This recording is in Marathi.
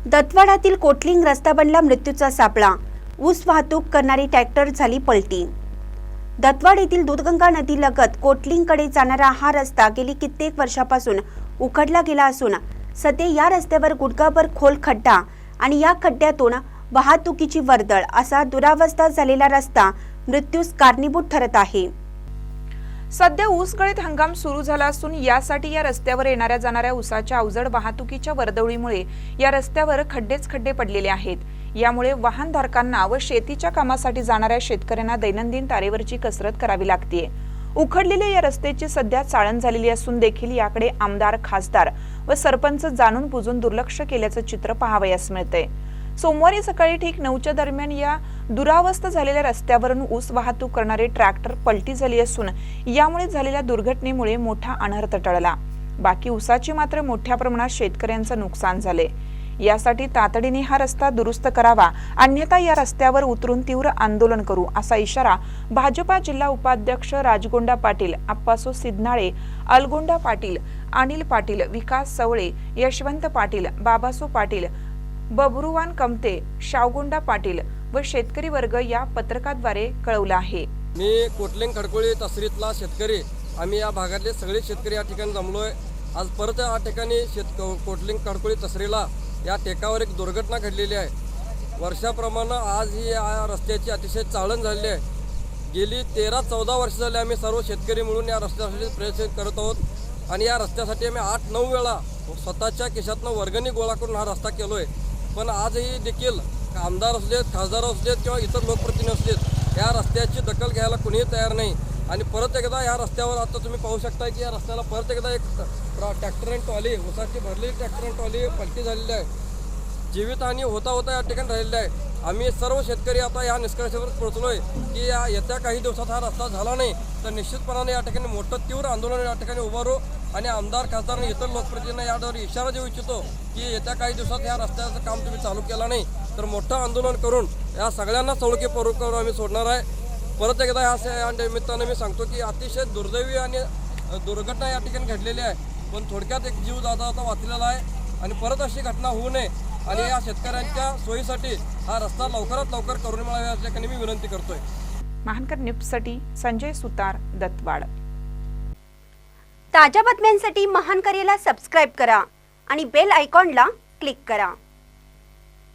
दत्तवाडातील कोटलिंग रस्ता बनला मृत्यूचा सापळा। ऊस वाहतूक करणारी ट्रॅक्टर झाली पलटी। दत्तवाड येथील दूधगंगा नदी लगत कोटलिंगकडे जाणारा हा रस्ता गेली कित्येक वर्षापासून उखडला गेला असून सध्या या रस्त्यावर गुडघाभर खोल खड्डा आणि या खड्ड्यातून वाहतुकीची वर्दळ असा दुरावस्था झालेला रस्ता मृत्यूस कारणीभूत ठरत आहे। सध्या ऊस गळीत हंगाम सुरू झाला असून यासाठी या रस्त्यावर येणाऱ्या जाणाऱ्या ऊसाच्या अवजड वाहतुकीच्या वर्दळीमुळे या रस्त्यावर खड्डेच खड्डे पडलेले आहेत। यामुळे वाहनधारकांना व शेतीच्या कामासाठी जाणाऱ्या शेतकऱ्यांना दैनंदिन तारेवरची कसरत करावी लागते। उखडलेल्या या रस्त्याची सध्या चाळण झालेली असून देखील याकडे आमदार, खासदार व सरपंच जाणून बुजून दुर्लक्ष केल्याचं चित्र पाहावयास मिळतंय। सोमवारी सकाळी ठीक 9च्या दरम्यान या दुरावस्था झालेल्या रस्त्यावरून ऊस वाहतूक करणारे ट्रॅक्टर पलटी झाली असून यामुळे झालेल्या दुर्घटनेमुळे मोठा अनर्थ टळला। बाकी ऊसाची मात्र मोठ्या प्रमाणात शेतकऱ्यांचं नुकसान झाले। यासाठी तातडीने हा रस्ता दुरुस्त करावा, अन्यथा या रस्त्यावर उतरून तीव्र आंदोलन करू असा इशारा भाजपा जिल्हा उपाध्यक्ष राजगोंडा पाटील, अप्पासो सिद्धनाळे, अलगोंडा पाटील, अनिल पाटील, विकास सवळे, यशवंत पाटील, बाबासो पाटील, बबरुवान कमते, शावगोंडा पाटील व शेतकरी वर्ग या पत्रकाद्वारे कळवला आहे। मी कोटलिंग खडकोळी तसरीतला शेतकरी, आम्ही या भागातले सगळे शेतकरी या ठिकाणी जमलोय। आज परत या ठिकाणी कोटलिंग खडकोळी तसरीला या टेकावर एक दुर्घटना घडलेली आहे। वर्षाप्रमाणे आज ही या रस्त्याची अतिशय चाळण झालेली आहे। गेली 13-14 वर्ष झाली आम्ही सर्व शेतकरी मिळून या रस्त्यासाठी प्रयत्न करत आहोत आणि या रस्त्यासाठी आम्ही 8-9 वेळा स्वतःच्या खिशातनं वर्गणी गोळा करून हा रस्ता केलोय। पण आजही देखील आमदार असू देत, खासदार असू देत किंवा इतर लोकप्रतिनिधी असू देत, या रस्त्याची दखल घ्यायला कुणीही तयार नाही। आणि परत एकदा या रस्त्यावर आता तुम्ही पाहू शकता की या रस्त्याला परत एकदा एक ट्रॅक्टर आणि ट्रॉली, ऊसाची भरलेली ट्रॅक्टर आणि ट्रॉली पलटी झालेली आहे। जीवितहानी होता होता या ठिकाणी राहिलेली आहे। आम्ही सर्व शेतकरी आता या निष्कर्षावर पोहोचलोय की या येत्या काही दिवसात हा रस्ता झाला नाही तर निश्चितपणाने या ठिकाणी मोठं तीव्र आंदोलन या ठिकाणी उभारू आणि आमदार, खासदार आणि इतर लोकप्रतिनिधींना यावर इशारा देऊ इच्छितो की येत्या काही दिवसात या रस्त्याचं काम तुम्ही चालू केलं नाही तर मोठं आंदोलन करून या सगळ्यांना चौळकी परू करून आम्ही सोडणार आहे। परत एकदा या निमित्तानं मी सांगतो की अतिशय दुर्दैवी आणि दुर्घटना या ठिकाणी घडलेली आहे, पण थोडक्यात एक जीव जाता वाचलेला आहे आणि परत अशी घटना होऊ नये आणि या शेतकऱ्यांच्या सोयीसाठी हा रस्ता लवकरात लवकर करून मिळावा या ठिकाणी मी विनंती करतोय। महानकर न्यूजसाठी संजय सुतार, दत्तवाड। ताज्या बातम्यांसाठी महानकरेला सबस्क्राइब करा आणि बेल आयकॉनला क्लिक करा।